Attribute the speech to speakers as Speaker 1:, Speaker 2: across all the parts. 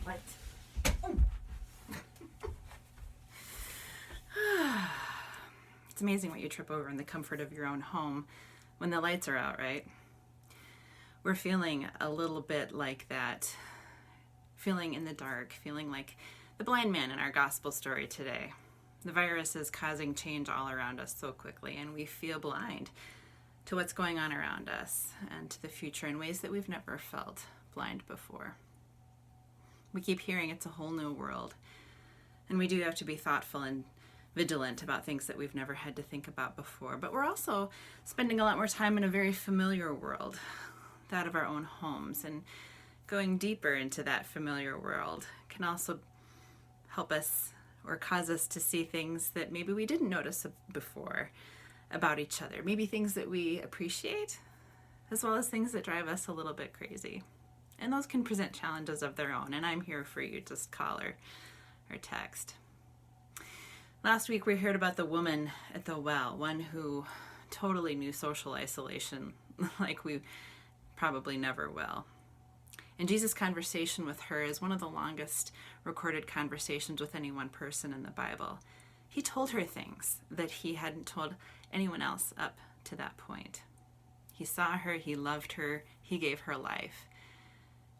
Speaker 1: Light. It's amazing what you trip over in the comfort of your own home when the lights are out, right? We're feeling a little bit like that, feeling in the dark, feeling like the blind man in our gospel story today. The virus is causing change all around us so quickly, and we feel blind to what's going on around us and to the future in ways that we've never felt blind before. We keep hearing it's a whole new world, and we do have to be thoughtful and vigilant about things that we've never had to think about before. But we're also spending a lot more time in a very familiar world, that of our own homes, and going deeper into that familiar world can also help us or cause us to see things that maybe we didn't notice before about each other. Maybe things that we appreciate, as well as things that drive us a little bit crazy. And those can present challenges of their own, and I'm here for you. Just call or text. Last week we heard about the woman at the well, one who totally knew social isolation like we probably never will. And Jesus' conversation with her is one of the longest recorded conversations with any one person in the Bible. He told her things that he hadn't told anyone else up to that point. He saw her, he loved her, he gave her life.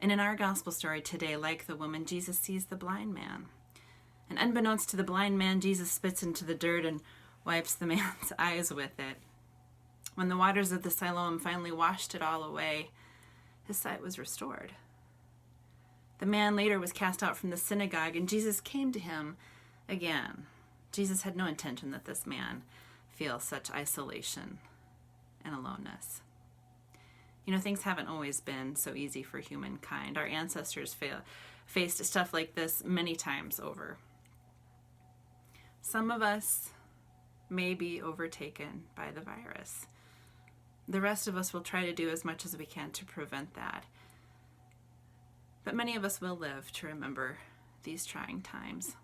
Speaker 1: And in our gospel story today, like the woman, Jesus sees the blind man. And unbeknownst to the blind man, Jesus spits into the dirt and wipes the man's eyes with it. When the waters of the Siloam finally washed it all away, his sight was restored. The man later was cast out from the synagogue, and Jesus came to him again. Jesus had no intention that this man feel such isolation and aloneness. You know, things haven't always been so easy for humankind. Our ancestors faced stuff like this many times over. Some of us may be overtaken by the virus. The rest of us will try to do as much as we can to prevent that. But many of us will live to remember these trying times.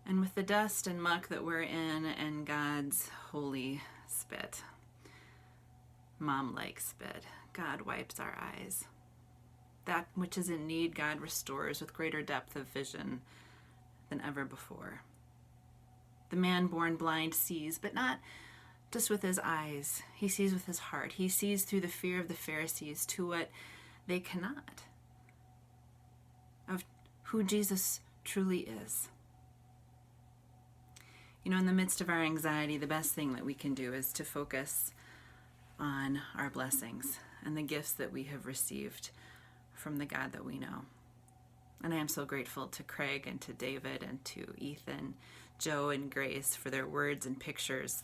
Speaker 1: And with the dust and muck that we're in and God's holy spit, mom-like spit, God wipes our eyes. That which is in need, God restores with greater depth of vision than ever before. The man born blind sees, but not just with his eyes. He sees with his heart. He sees through the fear of the Pharisees to what they cannot, of who Jesus truly is. You know, in the midst of our anxiety, the best thing that we can do is to focus on our blessings and the gifts that we have received from the God that we know. And I am so grateful to Craig and to David and to Ethan, Joe and Grace for their words and pictures,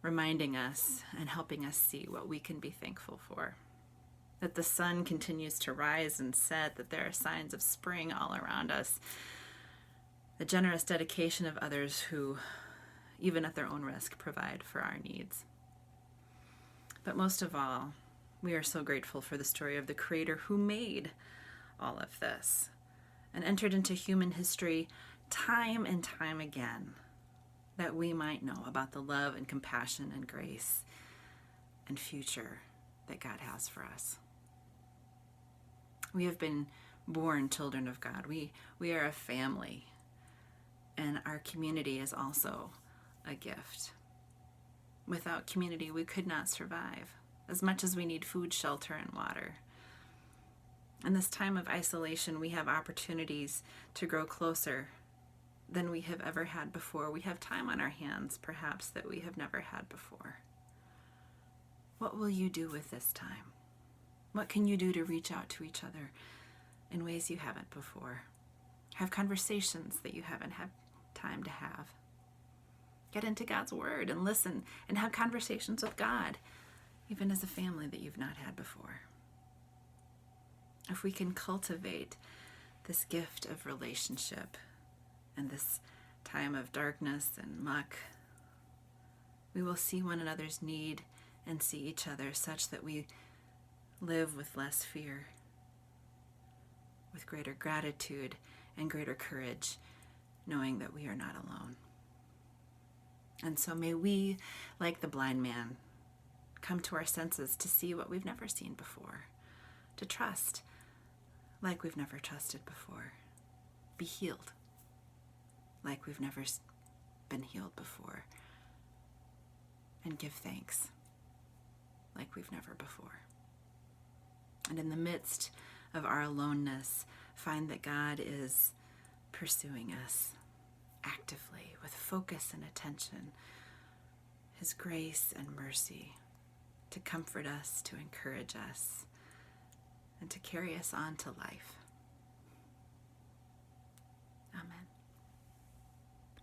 Speaker 1: reminding us and helping us see what we can be thankful for. That the sun continues to rise and set, that there are signs of spring all around us, the generous dedication of others who, even at their own risk, provide for our needs. But most of all, we are so grateful for the story of the Creator who made all of this and entered into human history time and time again, that we might know about the love and compassion and grace and future that God has for us. We have been born children of God. We are a family, and our community is also a gift. Without community, we could not survive, as much as we need food, shelter, and water. In this time of isolation, we have opportunities to grow closer than we have ever had before. We have time on our hands, perhaps, that we have never had before. What will you do with this time? What can you do to reach out to each other in ways you haven't before? Have conversations that you haven't had time to have. Get into God's Word and listen and have conversations with God, even as a family that you've not had before. If we can cultivate this gift of relationship and this time of darkness and muck, we will see one another's need and see each other such that we live with less fear, with greater gratitude and greater courage, knowing that we are not alone. And so may we, like the blind man, come to our senses to see what we've never seen before, to trust like we've never trusted before. Be healed like we've never been healed before. And give thanks like we've never before. And in the midst of our aloneness, find that God is pursuing us actively with focus and attention, His grace and mercy to comfort us, to encourage us, and to carry us on to life. Amen.